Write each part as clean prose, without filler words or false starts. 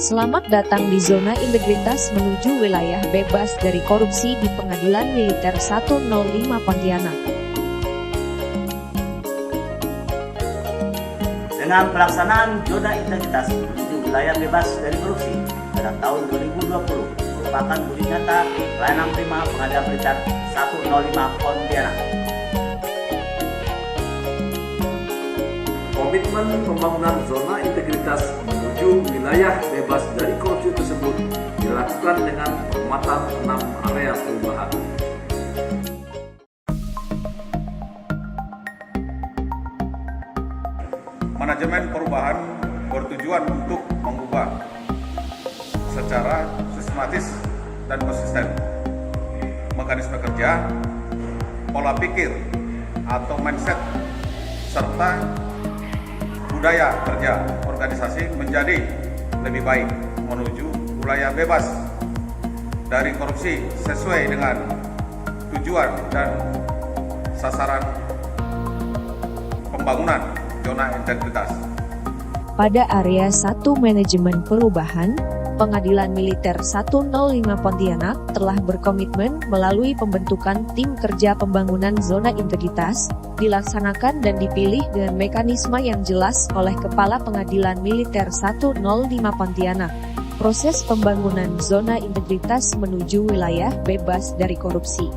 Selamat datang di zona integritas menuju wilayah bebas dari korupsi di Pengadilan Militer 105 Pontianak. Dengan pelaksanaan zona integritas menuju wilayah bebas dari korupsi pada tahun 2020 merupakan bukti nyata pelayanan prima Pengadilan Militer 105 Pontianak. Komitmen pembangunan zona integritas menuju wilayah bebas dari korupsi tersebut dilakukan dengan penguatan 6 area perubahan. Manajemen perubahan bertujuan untuk mengubah secara sistematis dan konsisten mekanisme kerja, pola pikir atau mindset, serta budaya kerja organisasi menjadi lebih baik menuju wilayah bebas dari korupsi sesuai dengan tujuan dan sasaran pembangunan zona integritas. Pada area 1 manajemen perubahan, Pengadilan Militer 105 Pontianak telah berkomitmen melalui pembentukan tim kerja pembangunan zona integritas, dilaksanakan dan dipilih dengan mekanisme yang jelas oleh Kepala Pengadilan Militer 105 Pontianak. Proses pembangunan zona integritas menuju wilayah bebas dari korupsi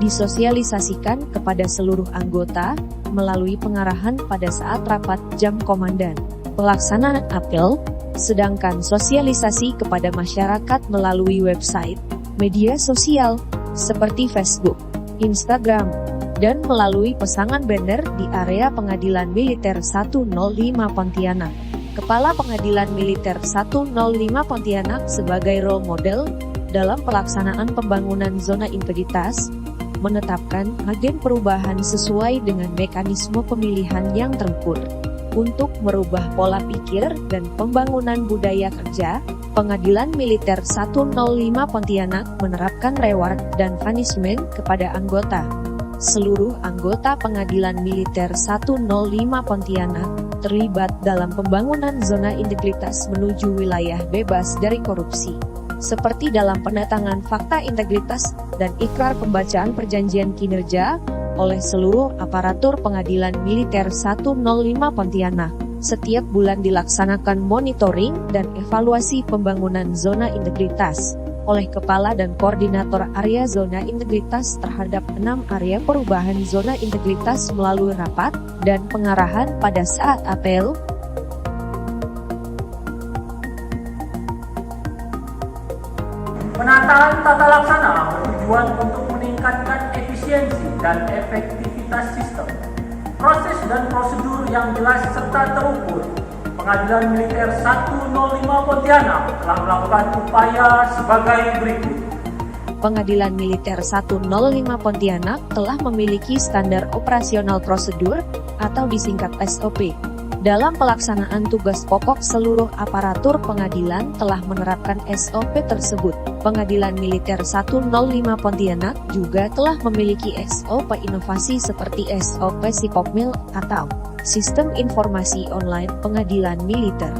disosialisasikan kepada seluruh anggota melalui pengarahan pada saat rapat jam komandan, pelaksanaan apel, sedangkan sosialisasi kepada masyarakat melalui website, media sosial, seperti Facebook, Instagram, dan melalui pasangan banner di area Pengadilan Militer 105 Pontianak. Kepala Pengadilan Militer 105 Pontianak sebagai role model dalam pelaksanaan pembangunan zona integritas, menetapkan agen perubahan sesuai dengan mekanisme pemilihan yang terukur. Untuk merubah pola pikir dan pembangunan budaya kerja, Pengadilan Militer 105 Pontianak menerapkan reward dan punishment kepada anggota. Seluruh anggota Pengadilan Militer 105 Pontianak terlibat dalam pembangunan zona integritas menuju wilayah bebas dari korupsi, seperti dalam pendatangan fakta integritas dan ikrar pembacaan perjanjian kinerja oleh seluruh aparatur Pengadilan Militer 105 Pontianak. Setiap bulan dilaksanakan monitoring dan evaluasi pembangunan zona integritas oleh Kepala dan Koordinator Area Zona Integritas terhadap 6 area perubahan zona integritas melalui rapat dan pengarahan pada saat apel. Penataan tata laksana bertujuan untuk meningkatkan efisiensi dan efektivitas sistem, proses dan prosedur yang jelas serta terukur. Pengadilan Militer 105 Pontianak telah melakukan upaya sebagai berikut. Pengadilan Militer 105 Pontianak telah memiliki standar operasional prosedur atau disingkat SOP. Dalam pelaksanaan tugas pokok seluruh aparatur pengadilan telah menerapkan SOP tersebut. Pengadilan Militer 105 Pontianak juga telah memiliki SOP inovasi seperti SOP Sipopmil atau Sistem Informasi Online Pengadilan Militer.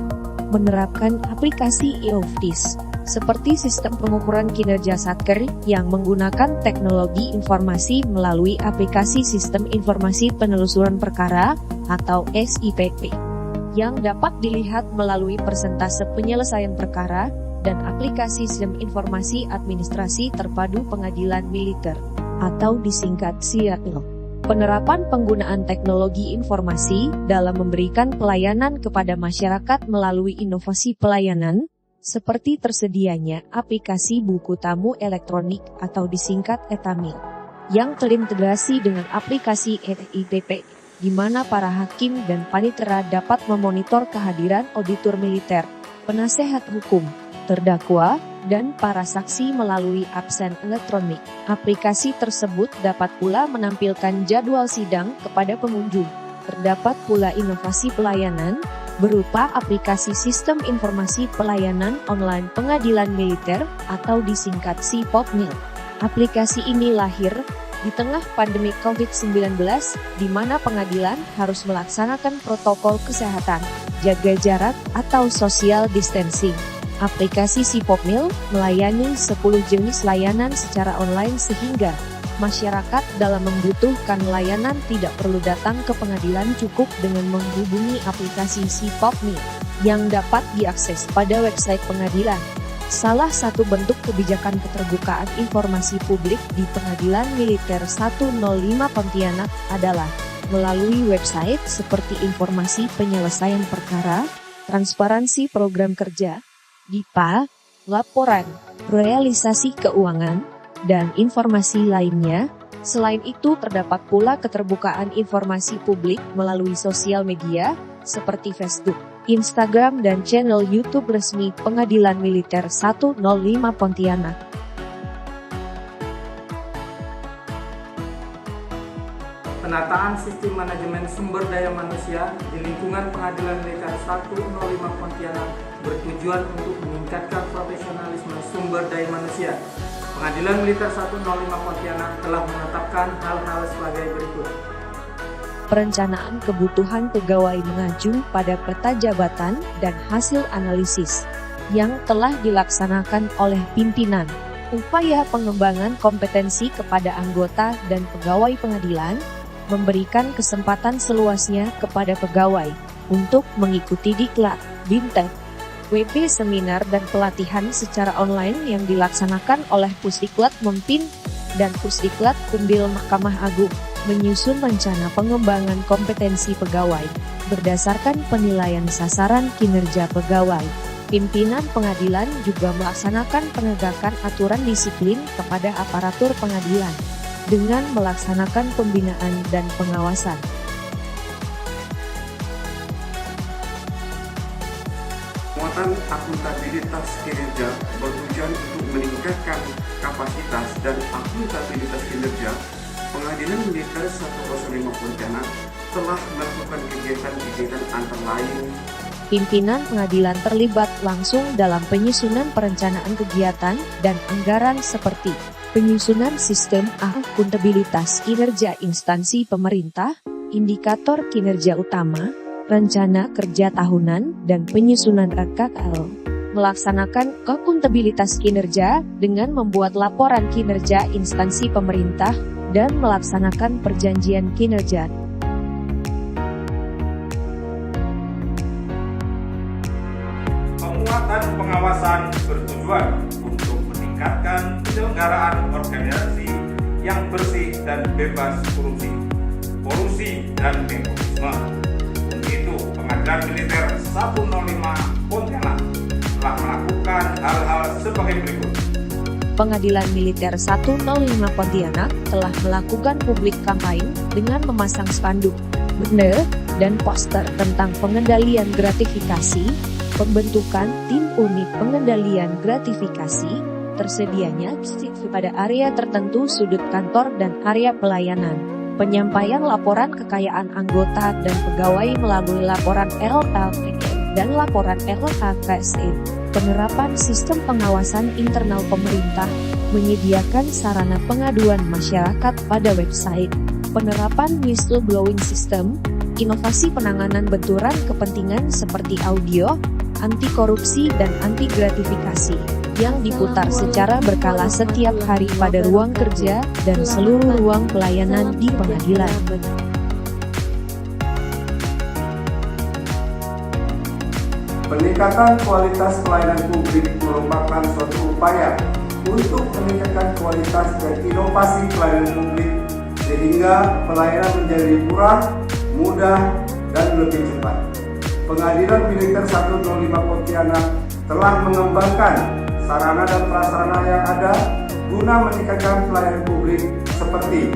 Menerapkan aplikasi e-Office seperti sistem pengukuran kinerja Satker yang menggunakan teknologi informasi melalui aplikasi Sistem Informasi Penelusuran Perkara atau SIPP, yang dapat dilihat melalui persentase penyelesaian perkara dan aplikasi Sistem Informasi Administrasi Terpadu Pengadilan Militer atau disingkat SIAPIL. Penerapan penggunaan teknologi informasi dalam memberikan pelayanan kepada masyarakat melalui inovasi pelayanan, seperti tersedianya aplikasi buku tamu elektronik atau disingkat ETAMIL, yang terintegrasi dengan aplikasi EITP, di mana para hakim dan panitera dapat memonitor kehadiran auditor militer, penasehat hukum, terdakwa, dan para saksi melalui absen elektronik. Aplikasi tersebut dapat pula menampilkan jadwal sidang kepada pengunjung. Terdapat pula inovasi pelayanan, berupa aplikasi Sistem Informasi Pelayanan Online Pengadilan Militer atau disingkat SIPOPMIL. Aplikasi ini lahir di tengah pandemi COVID-19, di mana pengadilan harus melaksanakan protokol kesehatan, jaga jarak atau social distancing, Aplikasi Sipopmil melayani 10 jenis layanan secara online sehingga masyarakat dalam membutuhkan layanan tidak perlu datang ke pengadilan, cukup dengan menghubungi aplikasi Sipopmil yang dapat diakses pada website pengadilan. Salah satu bentuk kebijakan keterbukaan informasi publik di Pengadilan Militer 105 Pontianak adalah melalui website seperti informasi penyelesaian perkara, transparansi program kerja, DIPA, laporan, realisasi keuangan, dan informasi lainnya. Selain itu terdapat pula keterbukaan informasi publik melalui sosial media seperti Facebook, Instagram, dan channel YouTube resmi Pengadilan Militer 105 Pontianak. Penataan sistem manajemen sumber daya manusia di lingkungan Pengadilan Militer 105 Pontianak bertujuan untuk meningkatkan profesionalisme sumber daya manusia. Pengadilan Militer 105 Pontianak telah menetapkan hal-hal sebagai berikut. Perencanaan kebutuhan pegawai mengacu pada peta jabatan dan hasil analisis yang telah dilaksanakan oleh pimpinan. Upaya pengembangan kompetensi kepada anggota dan pegawai pengadilan, memberikan kesempatan seluasnya kepada pegawai untuk mengikuti diklat, bimtek, WP seminar dan pelatihan secara online yang dilaksanakan oleh Pusdiklat Mempin dan Pusdiklat Kumbil Mahkamah Agung, menyusun rencana pengembangan kompetensi pegawai berdasarkan penilaian sasaran kinerja pegawai. Pimpinan pengadilan juga melaksanakan penegakan aturan disiplin kepada aparatur pengadilan dengan melaksanakan pembinaan dan pengawasan. Penguatan akuntabilitas kinerja bertujuan untuk meningkatkan kapasitas dan akuntabilitas kinerja. Pengadilan Militer 105 Pontianak telah melakukan kegiatan-kegiatan antara lain. Pimpinan pengadilan terlibat langsung dalam penyusunan perencanaan kegiatan dan anggaran seperti penyusunan sistem akuntabilitas kinerja instansi pemerintah, indikator kinerja utama, rencana kerja tahunan, dan penyusunan RKKL. Melaksanakan akuntabilitas kinerja dengan membuat laporan kinerja instansi pemerintah dan melaksanakan perjanjian kinerja. Penguatan pengawasan bertujuan untuk meningkatkan penyelenggaraan organisasi yang bersih dan bebas korupsi, kolusi, dan nepotisme. Untuk itu, Pengadilan Militer 105 Pontianak telah melakukan hal-hal sebagai berikut. Pengadilan Militer 105 Pontianak telah melakukan publik kampanye dengan memasang spanduk, banner, dan poster tentang pengendalian gratifikasi, pembentukan tim unit pengendalian gratifikasi, tersedianya CCTV pada area tertentu sudut kantor dan area pelayanan, penyampaian laporan kekayaan anggota dan pegawai melalui laporan LLPM dan laporan LLKSN. Penerapan sistem pengawasan internal pemerintah, menyediakan sarana pengaduan masyarakat pada website, penerapan whistleblowing system, inovasi penanganan benturan kepentingan seperti audio, anti korupsi dan anti gratifikasi, yang diputar secara berkala setiap hari pada ruang kerja dan seluruh ruang pelayanan di pengadilan. Peningkatan kualitas pelayanan publik merupakan suatu upaya untuk meningkatkan kualitas dan inovasi pelayanan publik sehingga pelayanan menjadi murah, mudah, dan lebih cepat. Pengadilan Militer 105 Pontianak telah mengembangkan sarana dan prasarana yang ada guna meningkatkan pelayanan publik seperti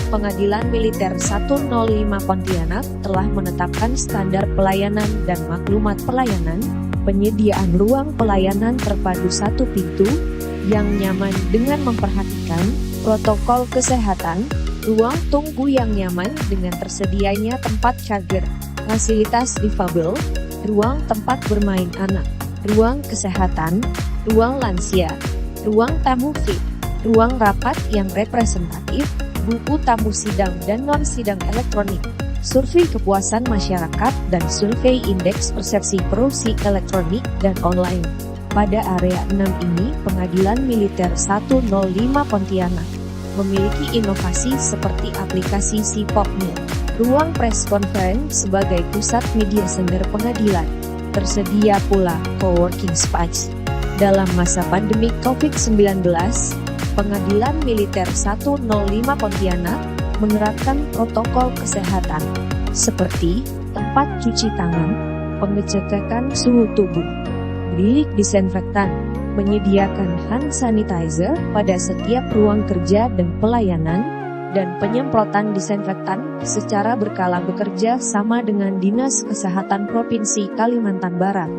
Pengadilan Militer 105 Pontianak telah menetapkan standar pelayanan dan maklumat pelayanan, penyediaan ruang pelayanan terpadu satu pintu, yang nyaman dengan memperhatikan protokol kesehatan, ruang tunggu yang nyaman dengan tersedianya tempat charger, fasilitas difabel, ruang tempat bermain anak, ruang kesehatan, ruang lansia, ruang tamu VIP, ruang rapat yang representatif, buku tamu sidang dan non-sidang elektronik, survei kepuasan masyarakat dan survei indeks persepsi korupsi elektronik dan online. Pada area 6 ini, Pengadilan Militer 105 Pontianak memiliki inovasi seperti aplikasi SIPOPMIL, ruang press conference sebagai pusat media center pengadilan. Tersedia pula coworking space. Dalam masa pandemi COVID-19, Pengadilan Militer 105 Pontianak menerapkan protokol kesehatan seperti tempat cuci tangan, pengecekan suhu tubuh, bilik disinfektan, menyediakan hand sanitizer pada setiap ruang kerja dan pelayanan, dan penyemprotan disinfektan secara berkala bekerja sama dengan Dinas Kesehatan Provinsi Kalimantan Barat.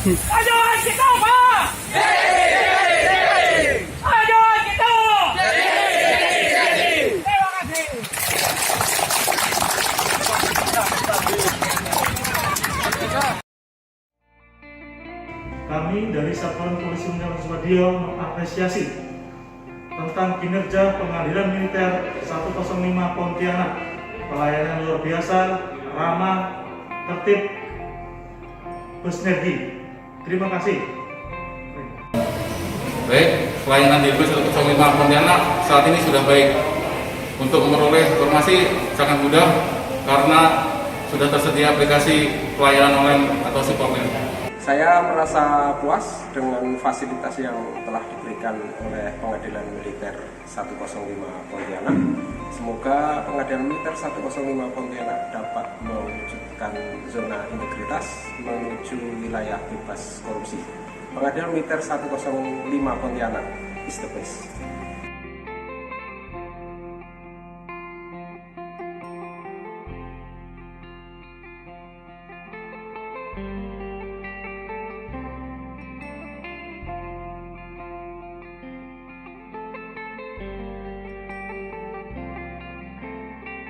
Majuan kita, Pak! Majuan kita! Terima kasih. Kami dari Satuan Polisi Undangan Sumadio mengapresiasi tentang kinerja Pengadilan Militer 105 Pontianak. Pelayanan luar biasa, ramah, tertib, bersinergi. Terima kasih. Baik, pelayanan di LP 105 Pontianak saat ini sudah baik. Untuk memperoleh informasi sangat mudah karena sudah tersedia aplikasi pelayanan online atau SIPOPMIL. Saya merasa puas dengan fasilitas yang telah diberikan oleh Pengadilan Militer 105 Pontianak. Semoga Pengadilan Militer 105 Pontianak dapat mewujudkan zona integritas menuju wilayah bebas korupsi. Pengadilan Militer 105 Pontianak is the best.